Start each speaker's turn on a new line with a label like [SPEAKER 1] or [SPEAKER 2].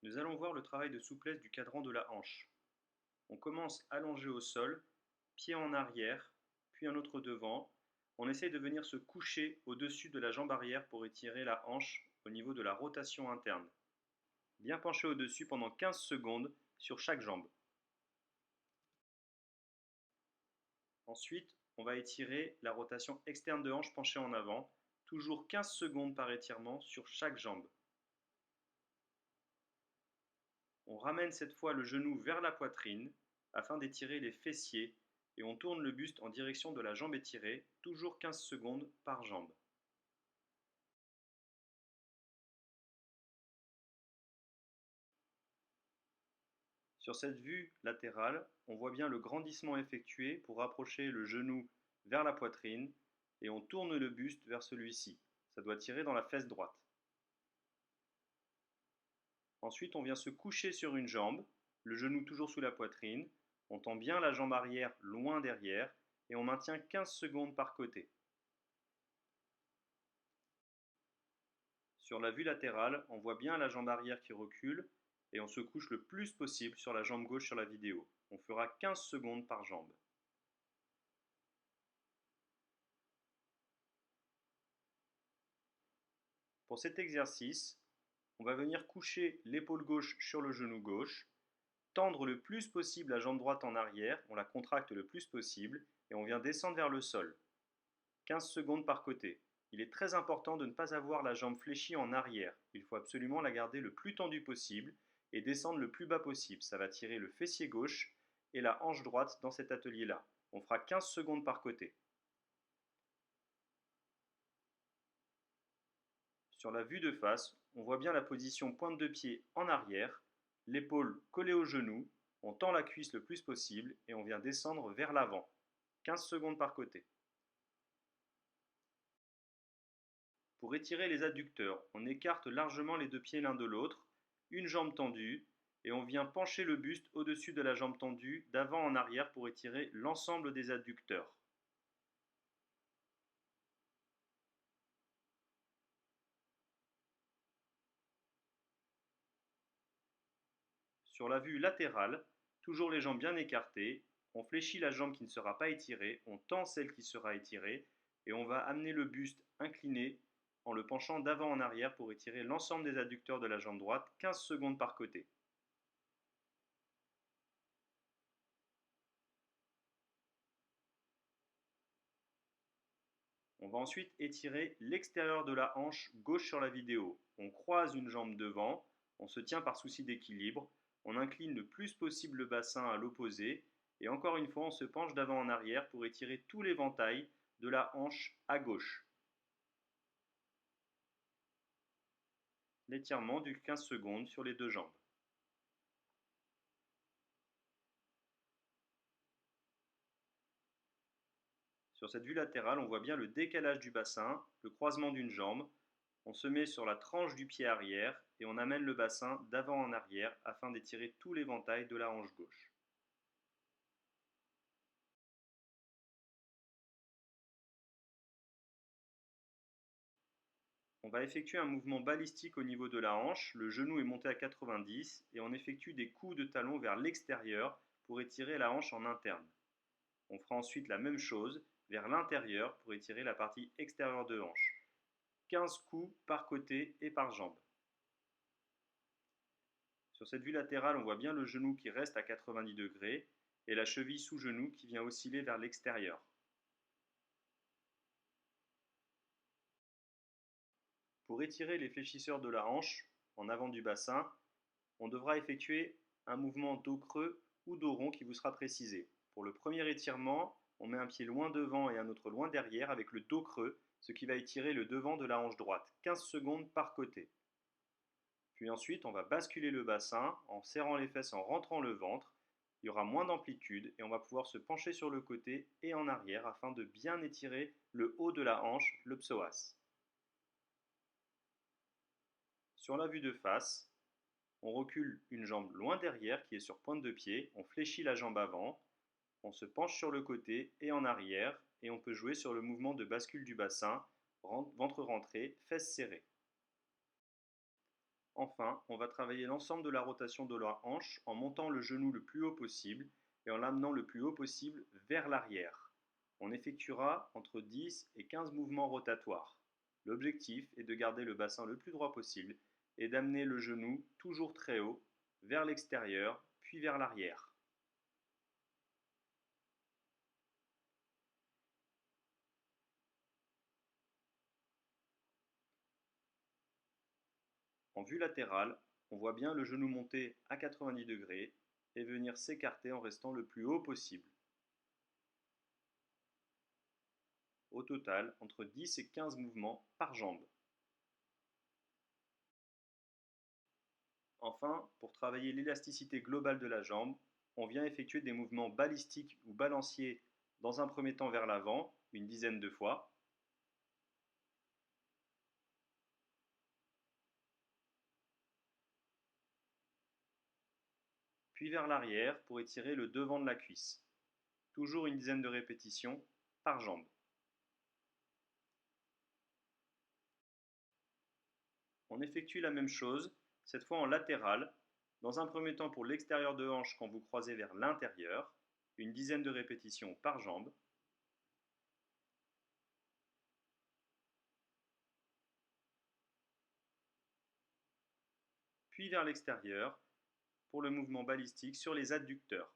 [SPEAKER 1] Nous allons voir le travail de souplesse du cadran de la hanche. On commence allongé au sol, pied en arrière, puis un autre devant. On essaye de venir se coucher au-dessus de la jambe arrière pour étirer la hanche au niveau de la rotation interne. Bien penché au-dessus pendant 15 secondes sur chaque jambe. Ensuite, on va étirer la rotation externe de hanche penchée en avant, toujours 15 secondes par étirement sur chaque jambe. On ramène cette fois le genou vers la poitrine afin d'étirer les fessiers et on tourne le buste en direction de la jambe étirée, toujours 15 secondes par jambe. Sur cette vue latérale, on voit bien le grandissement effectué pour rapprocher le genou vers la poitrine et on tourne le buste vers celui-ci. Ça doit tirer dans la fesse droite. Ensuite, on vient se coucher sur une jambe, le genou toujours sous la poitrine. On tend bien la jambe arrière loin derrière et on maintient 15 secondes par côté. Sur la vue latérale, on voit bien la jambe arrière qui recule et on se couche le plus possible sur la jambe gauche sur la vidéo. On fera 15 secondes par jambe. Pour cet exercice, on va venir coucher l'épaule gauche sur le genou gauche, tendre le plus possible la jambe droite en arrière, on la contracte le plus possible et on vient descendre vers le sol. 15 secondes par côté. Il est très important de ne pas avoir la jambe fléchie en arrière. Il faut absolument la garder le plus tendue possible et descendre le plus bas possible. Ça va tirer le fessier gauche et la hanche droite dans cet atelier-là. On fera 15 secondes par côté. Sur la vue de face, on voit bien la position pointe de pied en arrière, l'épaule collée au genou, on tend la cuisse le plus possible et on vient descendre vers l'avant. 15 secondes par côté. Pour étirer les adducteurs, on écarte largement les deux pieds l'un de l'autre, une jambe tendue, et on vient pencher le buste au-dessus de la jambe tendue d'avant en arrière pour étirer l'ensemble des adducteurs. Sur la vue latérale, toujours les jambes bien écartées, on fléchit la jambe qui ne sera pas étirée, on tend celle qui sera étirée, et on va amener le buste incliné en le penchant d'avant en arrière pour étirer l'ensemble des adducteurs de la jambe droite, 15 secondes par côté. On va ensuite étirer l'extérieur de la hanche gauche sur la vidéo. On croise une jambe devant, on se tient par souci d'équilibre, on incline le plus possible le bassin à l'opposé et encore une fois on se penche d'avant en arrière pour étirer tout l'éventail de la hanche à gauche. L'étirement dure 15 secondes sur les deux jambes. Sur cette vue latérale, on voit bien le décalage du bassin, le croisement d'une jambe. On se met sur la tranche du pied arrière et on amène le bassin d'avant en arrière afin d'étirer tout l'éventail de la hanche gauche. On va effectuer un mouvement balistique au niveau de la hanche, le genou est monté à 90 et on effectue des coups de talon vers l'extérieur pour étirer la hanche en interne. On fera ensuite la même chose vers l'intérieur pour étirer la partie extérieure de hanche. 15 coups par côté et par jambe. Sur cette vue latérale, on voit bien le genou qui reste à 90 degrés et la cheville sous genou qui vient osciller vers l'extérieur. Pour étirer les fléchisseurs de la hanche en avant du bassin, on devra effectuer un mouvement dos creux ou dos rond qui vous sera précisé. Pour le premier étirement, on met un pied loin devant et un autre loin derrière avec le dos creux, ce qui va étirer le devant de la hanche droite, 15 secondes par côté. Puis ensuite, on va basculer le bassin en serrant les fesses, en rentrant le ventre. Il y aura moins d'amplitude et on va pouvoir se pencher sur le côté et en arrière afin de bien étirer le haut de la hanche, le psoas. Sur la vue de face, on recule une jambe loin derrière qui est sur pointe de pied, on fléchit la jambe avant, on se penche sur le côté et en arrière et on peut jouer sur le mouvement de bascule du bassin, ventre rentré, fesses serrées. Enfin, on va travailler l'ensemble de la rotation de la hanche en montant le genou le plus haut possible et en l'amenant le plus haut possible vers l'arrière. On effectuera entre 10 et 15 mouvements rotatoires. L'objectif est de garder le bassin le plus droit possible et d'amener le genou toujours très haut, vers l'extérieur, puis vers l'arrière. En vue latérale, on voit bien le genou monter à 90 degrés et venir s'écarter en restant le plus haut possible. Au total, entre 10 et 15 mouvements par jambe. Enfin, pour travailler l'élasticité globale de la jambe, on vient effectuer des mouvements balistiques ou balanciers dans un premier temps vers l'avant, une dizaine de fois, puis vers l'arrière pour étirer le devant de la cuisse. Toujours une dizaine de répétitions par jambe. On effectue la même chose, cette fois en latéral, dans un premier temps pour l'extérieur de hanche quand vous croisez vers l'intérieur, une dizaine de répétitions par jambe, puis vers l'extérieur pour le mouvement balistique sur les adducteurs.